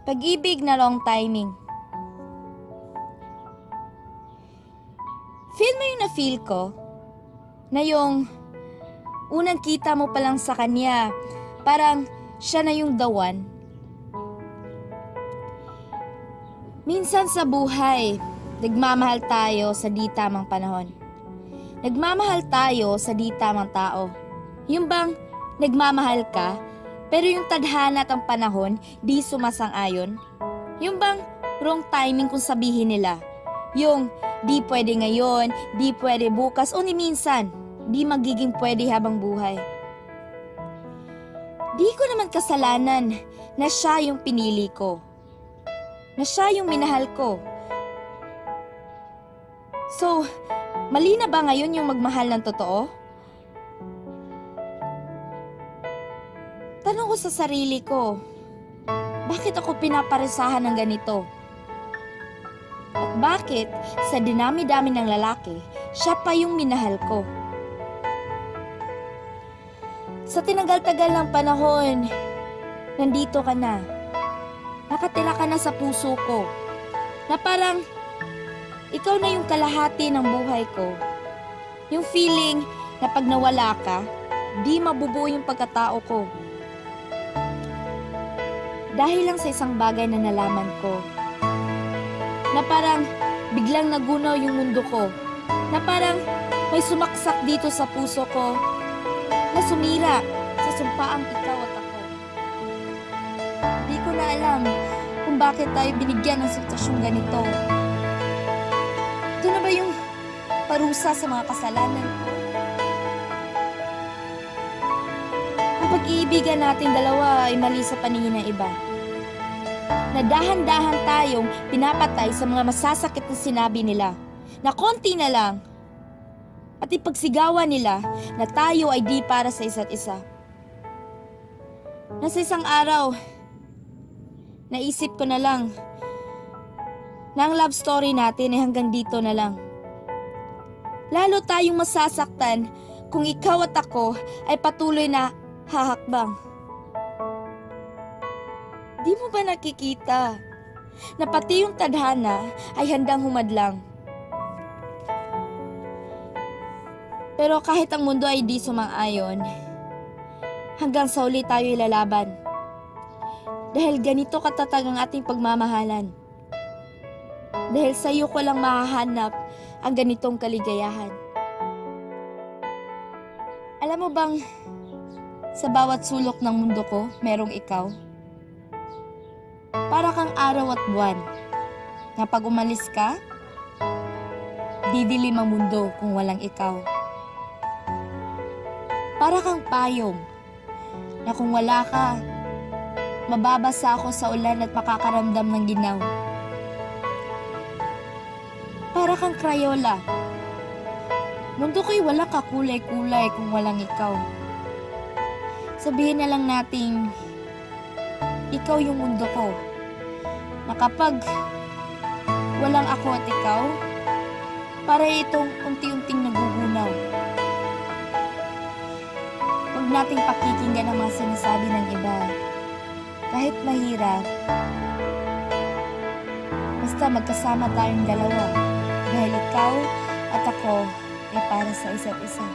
Pag-ibig na wrong timing. Feel mo yung na-feel ko? Na yung unang kita mo pa lang sa kanya, parang siya na yung the one. Minsan sa buhay, nagmamahal tayo sa di tamang panahon. Nagmamahal tayo sa di tamang tao. Yung bang nagmamahal ka, pero yung tadhana at ang panahon di sumasang-ayon? Yung bang wrong timing kung sabihin nila? Yung di pwede ngayon, di pwede bukas, o ni minsan, di magiging pwede habang buhay. Di ko naman kasalanan na siya yung pinili ko. Na siya yung minahal ko. So, mali na ba ngayon yung magmahal ng totoo? Tanong ko sa sarili ko, bakit ako pinaparesahan ng ganito? At bakit sa dinami-dami ng lalaki, siya pa yung minahal ko? Sa tinagal-tagal ng panahon, nandito ka na. Nakatira ka na sa puso ko. Na parang ikaw na yung kalahati ng buhay ko. Yung feeling na pag nawala ka, di mabubuo yung pagkatao ko. Dahil lang sa isang bagay na nalaman ko. Na parang biglang nagunaw yung mundo ko. Na parang may sumaksak dito sa puso ko. Na sumira sa sumpaang ikaw at ako. Di ko na alam kung bakit tayo binigyan ng sitwasyong ganito. Ito na ba yung parusa sa mga kasalanan ko? Ang pag-iibigan nating dalawa ay mali sa paningin ng iba. Na dahan-dahan tayong pinapatay sa mga masasakit na sinabi nila. Na konti na lang. At ipagsigawan nila na tayo ay di para sa isa't isa. Na sa isang araw, naisip ko na lang na ang love story natin ay hanggang dito na lang. Lalo tayong masasaktan kung ikaw at ako ay patuloy na hahakbang. Di mo ba nakikita na pati yung tadhana ay handang humadlang? Pero kahit ang mundo ay di sumang-ayon, hanggang sa uli tayo ilalaban. Dahil ganito katatag ang ating pagmamahalan. Dahil sa iyo ko lang mahahanap ang ganitong kaligayahan. Alam mo bang, sa bawat sulok ng mundo ko, merong ikaw? Para kang araw at buwan, na pag umalis ka, didilim ang mundo kung walang ikaw. Para kang payong, na kung wala ka, mababasa ako sa ulan at makakaramdam ng ginaw. Para kang Crayola, mundo ko'y wala kakulay-kulay kung walang ikaw. Sabihin na lang nating, ikaw yung mundo ko, na kapag walang ako at ikaw, para itong unti-unting nagugunaw. Huwag nating pakikinggan ang mga sinasabi ng iba. Kahit mahirap, basta magkasama tayong dalawa. Dahil ikaw at ako ay para sa isa't isa.